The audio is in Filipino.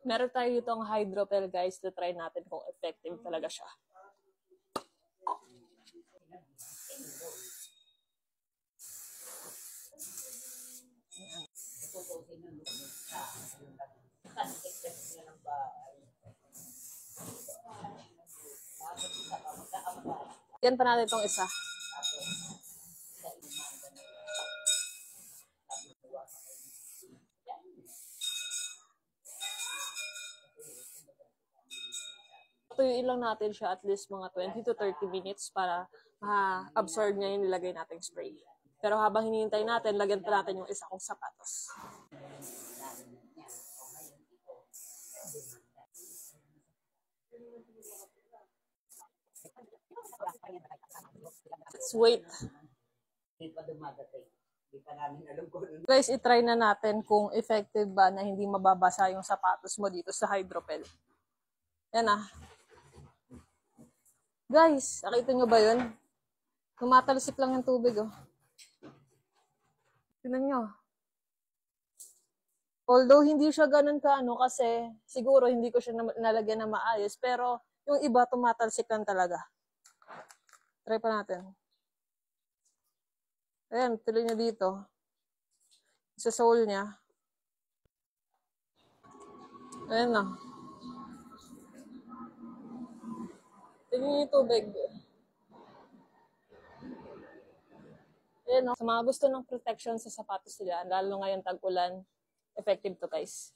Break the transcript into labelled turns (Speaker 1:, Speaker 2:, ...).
Speaker 1: Meron tayo itong hydropel guys, to try natin kung effective talaga siya. Yan pa natin itong isa. Tuyuin lang natin siya at least mga 20 to 30 minutes para ma-absorb niya yung nilagay nating spray. Pero habang hinihintay natin, lagyan pa natin yung isa kong sapatos. Let's wait. Guys, itry na natin kung effective ba na hindi mababasa yung sapatos mo dito sa hydropel. Yan ah. Guys, nakita nyo ba yun? Tumatalsik lang yung tubig oh. Tingnan nyo. Although hindi siya ganun kaano kasi siguro hindi ko siya nalagyan na maayos, pero yung iba tumatalsik lang talaga. Try pa natin. Ayan, tuloy niya dito. Sa sole niya. Ayan na. Tingnan niyo yung tubig. Ayan, no? Sa mga gusto ng protection sa sapatos nila, lalo ngayon tag-ulan, effective to guys.